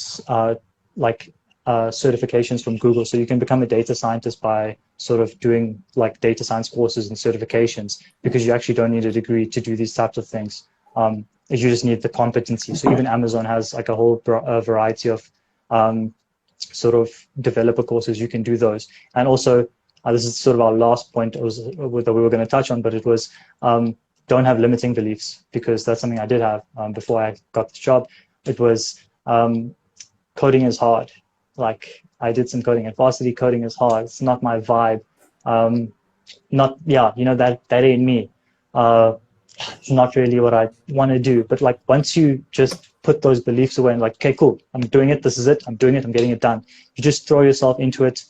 Speaker 2: certifications from Google. So you can become a data scientist by sort of doing like data science courses and certifications, because you actually don't need a degree to do these types of things. You just need the competency. So even Amazon has like a whole variety of sort of developer courses. You can do those. And also, this is sort of our last point that we were going to touch on, but it was don't have limiting beliefs, because that's something I did have before I got this job. It was coding is hard. Like I did some coding at varsity. Coding is hard. It's not my vibe. That ain't me. It's not really what I want to do. But like once you just put those beliefs away and like, okay, cool, I'm doing it. This is it. I'm doing it. I'm getting it done. You just throw yourself into it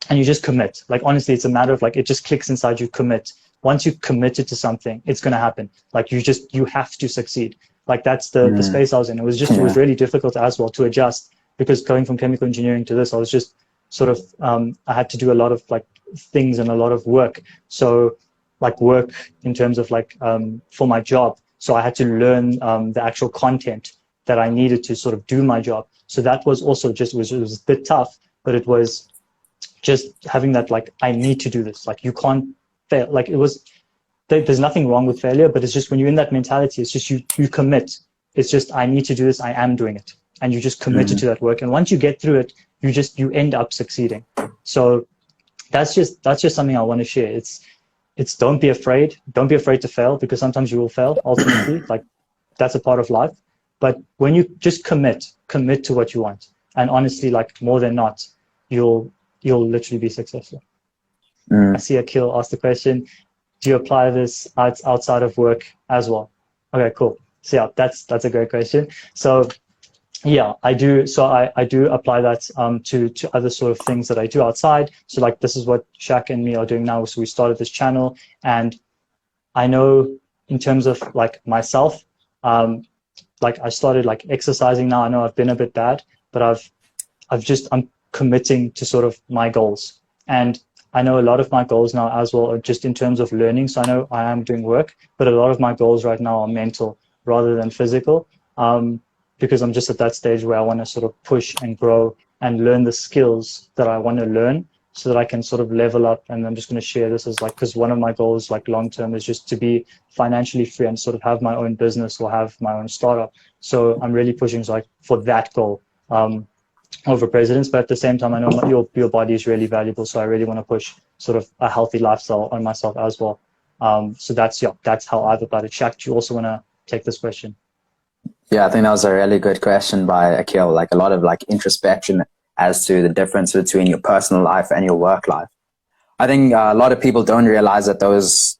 Speaker 2: and you just commit. Like honestly, it's a matter of like, it just clicks inside you, commit. Once you committed to something, it's going to happen. Like you have to succeed. Like that's the space I was in. It was really difficult as well to adjust, because going from chemical engineering to this, I was just sort of, I had to do a lot of like things and a lot of work. So like work in terms of like for my job. So I had to learn the actual content that I needed to sort of do my job. So that was also just, it was a bit tough, but it was just having that, like, I need to do this. Like, you can't fail. Like, there's nothing wrong with failure, but it's just when you're in that mentality, it's just you commit. It's just, I need to do this. I am doing it. And you just committed to that work. And once you get through it, you end up succeeding. So that's just something I want to share. It's don't be afraid. Don't be afraid to fail, because sometimes you will fail ultimately. Like, that's a part of life. But when you just commit to what you want, and honestly, like, more than not, you'll literally be successful. I see Akil ask the question, do you apply this outside of work as well? Okay, cool. So yeah, that's a great question. So yeah, I do. So I do apply that to other sort of things that I do outside. So like, this is what Shaq and me are doing now. So we started this channel, and I know in terms of like myself, like, I started like exercising now. I know I've been a bit bad, but I'm committing to sort of my goals. And I know a lot of my goals now as well are just in terms of learning. So I know I am doing work, but a lot of my goals right now are mental rather than physical, because I'm just at that stage where I want to sort of push and grow and learn the skills that I want to learn, so that I can sort of level up. And I'm just going to share this as like, because one of my goals, like, long term, is just to be financially free and sort of have my own business or have my own startup. So I'm really pushing like for that goal over presidents. But at the same time, I know your body is really valuable, so I really want to push sort of a healthy lifestyle on myself as well. So that's how I've applied it. Shaq, do you also want to take this question?
Speaker 1: Yeah, I think that was a really good question by Akil. Like, a lot of like introspection as to the difference between your personal life and your work life. I think a lot of people don't realize that those,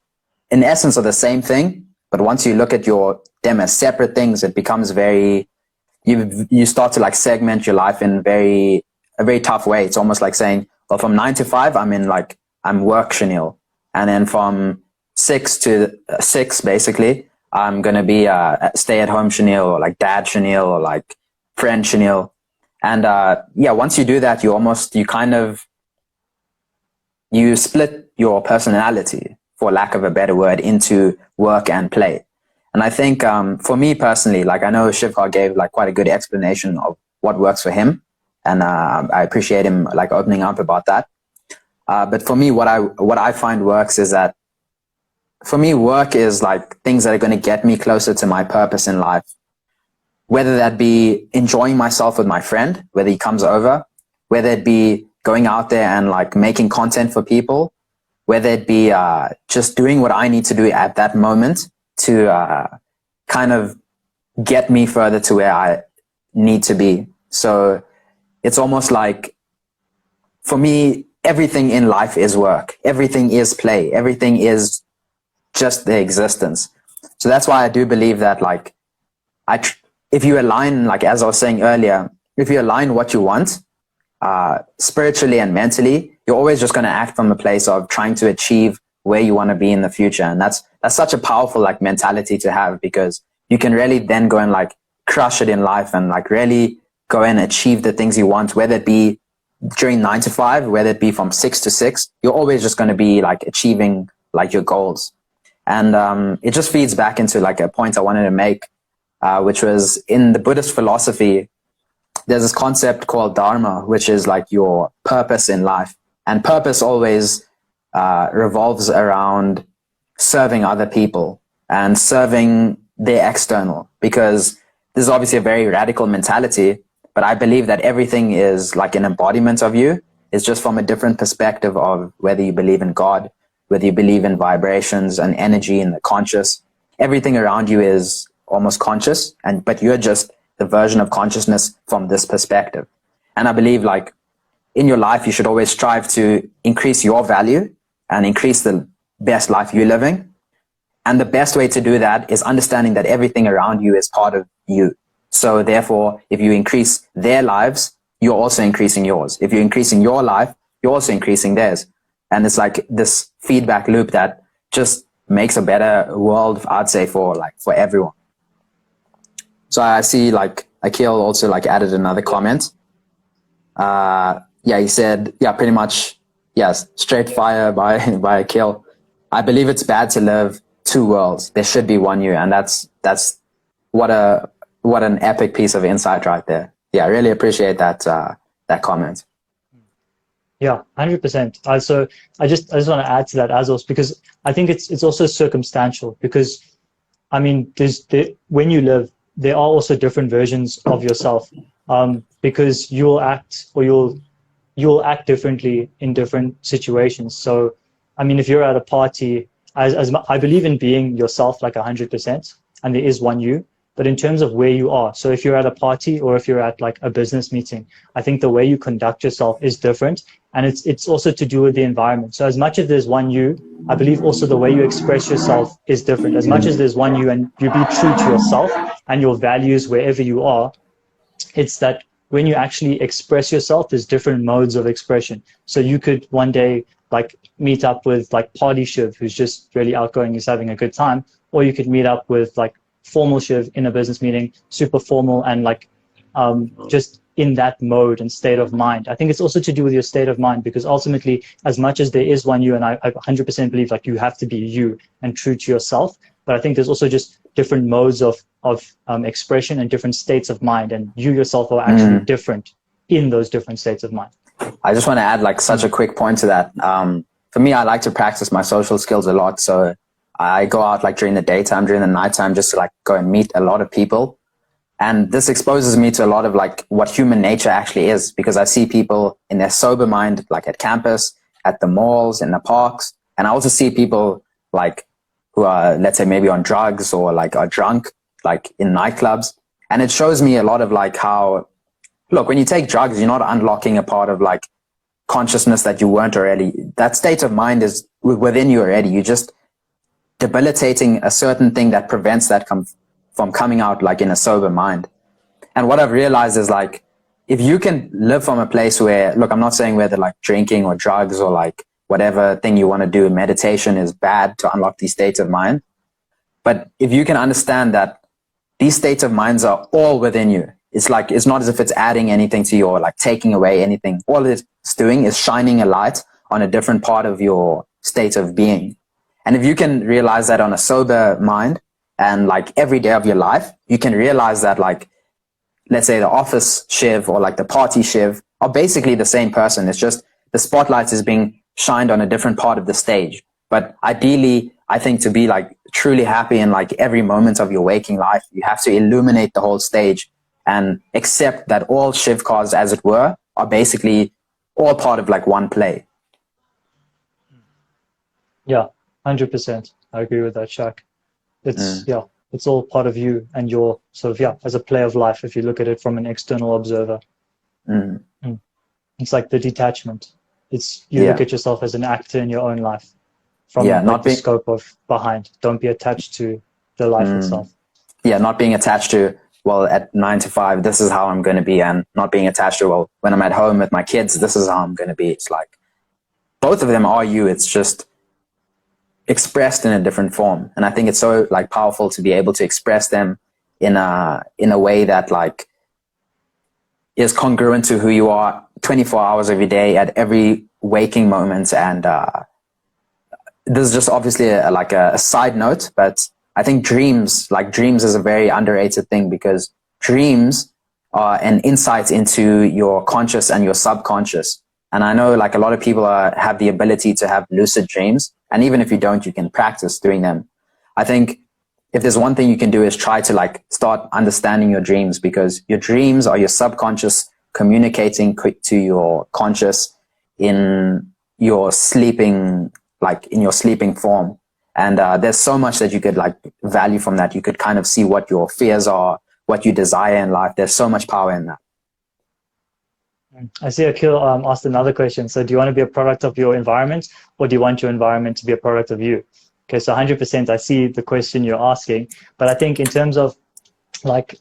Speaker 1: in essence, are the same thing. But once you look at them as separate things, it becomes you start to like segment your life in a very tough way. It's almost like saying, well, from 9 to 5, I'm work Chanel. And then from 6 to 6, basically, I'm going to be a stay-at-home Chanel, or like dad Chanel, or like friend Chanel. And once you do that, you split your personality, for lack of a better word, into work and play. And I think for me personally, like, I know Shivkar gave like quite a good explanation of what works for him. And I appreciate him like opening up about that. But for me, what I find works is that, for me, work is like things that are going to get me closer to my purpose in life. Whether that be enjoying myself with my friend, whether he comes over, whether it be going out there and like making content for people, whether it be just doing what I need to do at that moment to kind of get me further to where I need to be. So it's almost like, for me, everything in life is work. Everything is play. Everything is just the existence. So that's why I do believe that, like, if you align, like as I was saying earlier, if you align what you want, spiritually and mentally, you're always just going to act from a place of trying to achieve where you want to be in the future. And that's such a powerful like mentality to have, because you can really then go and like crush it in life and like really go and achieve the things you want, whether it be during 9 to 5, whether it be from 6 to 6, you're always just going to be like achieving like your goals. And it just feeds back into like a point I wanted to make, which was in the Buddhist philosophy, there's this concept called Dharma, which is like your purpose in life. And purpose always revolves around serving other people and serving their external, because this is obviously a very radical mentality, but I believe that everything is like an embodiment of you. It's just from a different perspective of whether you believe in God, whether you believe in vibrations and energy and the conscious. Everything around you is almost conscious, but you're just the version of consciousness from this perspective. And I believe like in your life, you should always strive to increase your value and increase the best life you're living. And the best way to do that is understanding that everything around you is part of you. So therefore, if you increase their lives, you're also increasing yours. If you're increasing your life, you're also increasing theirs. And it's like this feedback loop that just makes a better world, I'd say, for everyone. So I see like Akil also like added another comment. He said, pretty much, yes, straight fire by Akil. I believe it's bad to live two worlds. There should be one you. And that's what an epic piece of insight right there. Yeah, I really appreciate that comment.
Speaker 2: Yeah, 100%. So I just want to add to that as well, because I think it's also circumstantial, because I mean, when you live, there are also different versions of yourself, because you'll act differently in different situations. So, I mean, if you're at a party, I believe in being yourself like 100%, and there is one you. But in terms of where you are, so if you're at a party or if you're at like a business meeting, I think the way you conduct yourself is different, and it's also to do with the environment. So as much as there's one you, I believe also the way you express yourself is different. As much as there's one you and you be true to yourself and your values wherever you are, it's that when you actually express yourself, there's different modes of expression. So you could one day like meet up with like Party Shiv, who's just really outgoing, who's having a good time, or you could meet up with like formal Shiv in a business meeting, super formal and like just in that mode and state of mind. I think it's also to do with your state of mind, because ultimately, as much as there is one you, and I 100% believe like you have to be you and true to yourself, but I think there's also just different modes of expression and different states of mind, and you yourself are actually different in those different states of mind.
Speaker 1: I just want to add like such a quick point to that. For me, I like to practice my social skills a lot. So I go out like during the daytime, during the nighttime, just to like go and meet a lot of people. And this exposes me to a lot of like what human nature actually is, because I see people in their sober mind, like at campus, at the malls, in the parks. And I also see people like who are, let's say, maybe on drugs or like are drunk, like in nightclubs. And it shows me a lot of like how, look, when you take drugs, you're not unlocking a part of like consciousness that you weren't already. That state of mind is within you already. You're just debilitating a certain thing that prevents that from coming out like in a sober mind. And what I've realized is like, if you can live from a place where, look, I'm not saying whether like drinking or drugs or like whatever thing you want to do, meditation is bad to unlock these states of mind. But if you can understand that these states of minds are all within you, it's like, it's not as if it's adding anything to you or like taking away anything. All it's doing is shining a light on a different part of your state of being. And if you can realize that on a sober mind and like every day of your life, you can realize that like, let's say the office Shiv or like the party Shiv are basically the same person. It's just the spotlight is being shined on a different part of the stage. But ideally, I think to be like truly happy in like every moment of your waking life, you have to illuminate the whole stage and accept that all Shivkars, as it were, are basically all part of like one play.
Speaker 2: Yeah, 100%. I agree with that, Shak. Yeah, it's all part of you and your sort of, yeah, as a play of life, if you look at it from an external observer. It's like the detachment. It's you look at yourself as an actor in your own life from like, the scope of behind. Don't be attached to the life itself.
Speaker 1: Yeah, not being attached to, well, at 9 to 5, this is how I'm going to be, and not being attached to, well, when I'm at home with my kids, this is how I'm going to be. It's like both of them are you. It's just expressed in a different form. And I think it's so like powerful to be able to express them in a way that like is congruent to who you are 24 hours every day at every waking moment. And this is just obviously like a side note, but I think dreams is a very underrated thing, because dreams are an insight into your conscious and your subconscious. And I know like a lot of people have the ability to have lucid dreams. And even if you don't, you can practice doing them. I think if there's one thing you can do is try to like start understanding your dreams, because your dreams are your subconscious communicating to your conscious in your sleeping, like in your sleeping form. And there's so much that you could like value from that. You could kind of see what your fears are, what you desire in life. There's so much power in that.
Speaker 2: I see Akil asked another question. So do you want to be a product of your environment, or do you want your environment to be a product of you? Okay, so 100% I see the question you're asking, but I think in terms of like,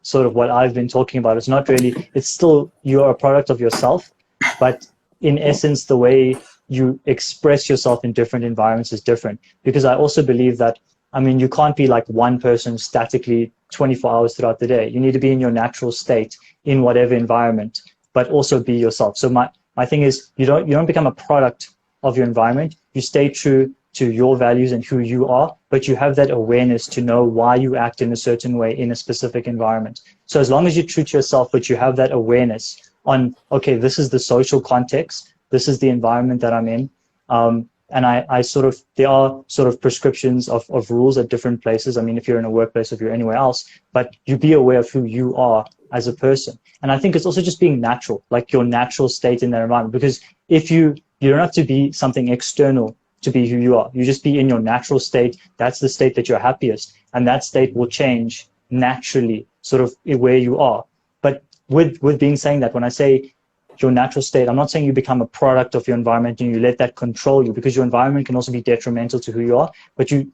Speaker 2: sort of what I've been talking about, it's not really, it's still, you're a product of yourself, but in essence, the way you express yourself in different environments is different. Because I also believe that, I mean, you can't be like one person statically 24 hours throughout the day. You need to be in your natural state in whatever environment, but also be yourself. So my thing is, you don't become a product of your environment. You stay true to your values and who you are, but you have that awareness to know why you act in a certain way in a specific environment. So as long as you're true to yourself, but you have that awareness on, okay, this is the social context, this is the environment that I'm in. And I sort of, there are sort of prescriptions of rules at different places. I mean, if you're in a workplace, if you're anywhere else, but you be aware of who you are as a person. And I think it's also just being natural, like your natural state in that environment. Because if you don't have to be something external to be who you are, you just be in your natural state. That's the state that you're happiest. And that state will change naturally, sort of where you are. But with being saying that, when I say your natural state, I'm not saying you become a product of your environment and you let that control you, because your environment can also be detrimental to who you are, but you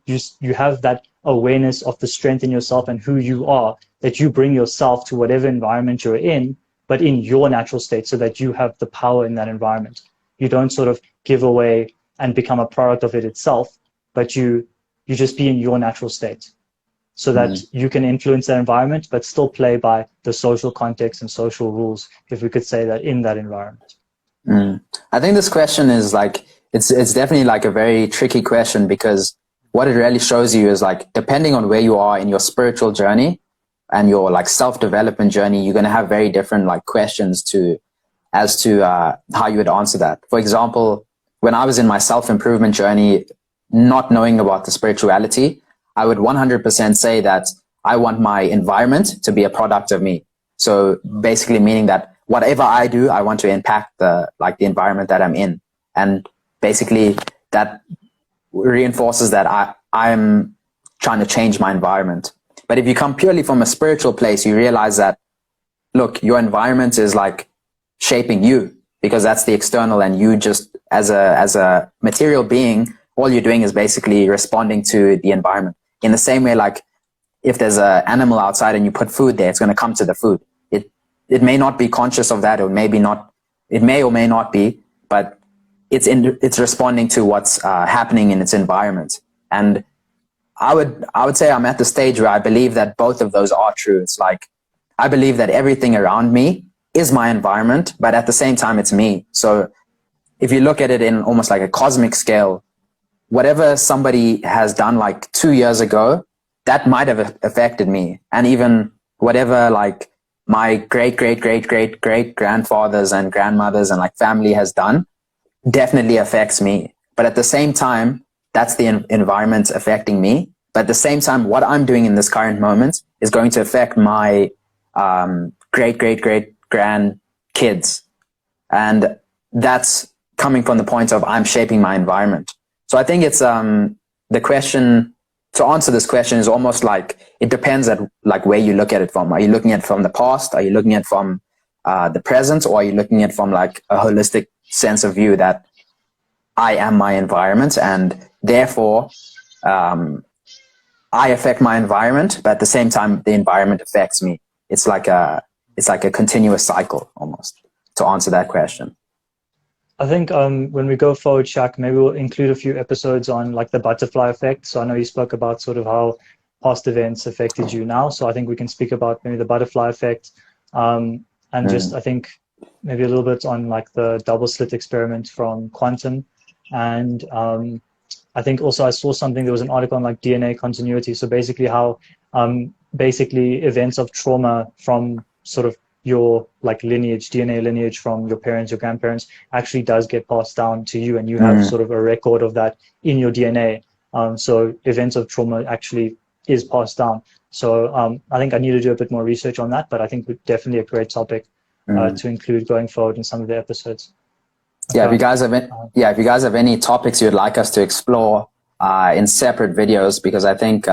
Speaker 2: have that awareness of the strength in yourself and who you are, that you bring yourself to whatever environment you're in, but in your natural state, so that you have the power in that environment. You don't sort of give away and become a product of it itself, but you just be in your natural state, so that you can influence that environment, but still play by the social context and social rules, if we could say that, in that environment.
Speaker 1: I think this question is like, it's definitely like a very tricky question, because what it really shows you is like, depending on where you are in your spiritual journey and your like self-development journey, you're going to have very different like questions as to how you would answer that. For example, when I was in my self-improvement journey, not knowing about the spirituality, I would 100% say that I want my environment to be a product of me. So basically meaning that whatever I do, I want to impact the environment that I'm in. And basically that reinforces that I'm trying to change my environment. But if you come purely from a spiritual place, you realize that, look, your environment is like shaping you, because that's the external, and you just as a material being, all you're doing is basically responding to the environment. In the same way, like if there's an animal outside and you put food there, it's going to come to the food. It may not be conscious of that, or maybe not. It may or may not be, but it's responding to what's happening in its environment. And I would say I'm at the stage where I believe that both of those are true. It's like, I believe that everything around me is my environment, but at the same time, it's me. So if you look at it in almost like a cosmic scale, whatever somebody has done like 2 years ago, that might have affected me. And even whatever like my great grandfathers and grandmothers and like family has done definitely affects me. But at the same time, that's the environment affecting me. But at the same time, what I'm doing in this current moment is going to affect my great grandkids. And that's coming from the point of I'm shaping my environment. So I think it's the question to answer this question is almost like it depends at like where you look at it from. Are you looking at it from the past? Are you looking at it from the present? Or are you looking at it from like a holistic sense of view that I am my environment, and therefore I affect my environment, but at the same time the environment affects me. It's like a continuous cycle almost, to answer that question.
Speaker 2: I think when we go forward, Shaq, maybe we'll include a few episodes on like the butterfly effect. So I know you spoke about sort of how past events affected you now. So I think we can speak about maybe the butterfly effect, and just I think maybe a little bit on like the double slit experiment from quantum. And I think also I saw something, there was an article on like DNA continuity. So basically how basically events of trauma from sort of your like lineage, DNA lineage from your parents, your grandparents, actually does get passed down to you, and you have sort of a record of that in your DNA. So events of trauma actually is passed down. So I think I need to do a bit more research on that, but I think definitely a great topic to include going forward in some of the episodes.
Speaker 1: Yeah, if you guys have any topics you'd like us to explore in separate videos, because I think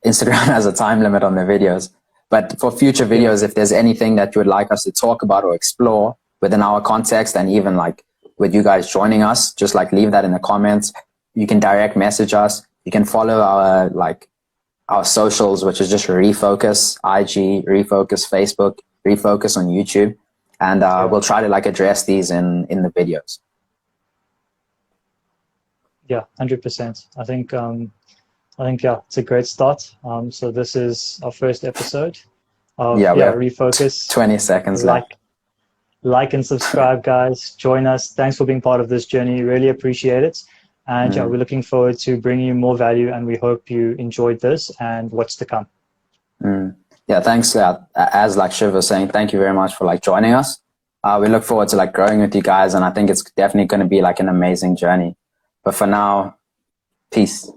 Speaker 1: Instagram has a time limit on their videos. But for future videos, if there's anything that you would like us to talk about or explore within our context, and even like with you guys joining us, just like leave that in the comments. You can direct message us. You can follow our socials, which is just Refocus, IG, Refocus, Facebook, Refocus on YouTube. And we'll try to like address these in the videos.
Speaker 2: Yeah, 100%. I think yeah, it's a great start. So this is our first episode of Refocus.
Speaker 1: 20 seconds left.
Speaker 2: Like and subscribe, guys. Join us. Thanks for being part of this journey. Really appreciate it. And yeah, we're looking forward to bringing you more value, and we hope you enjoyed this and what's to come.
Speaker 1: Yeah, thanks. As like Shiv was saying, thank you very much for like joining us. We look forward to like growing with you guys, and I think it's definitely going to be like an amazing journey. But for now, peace.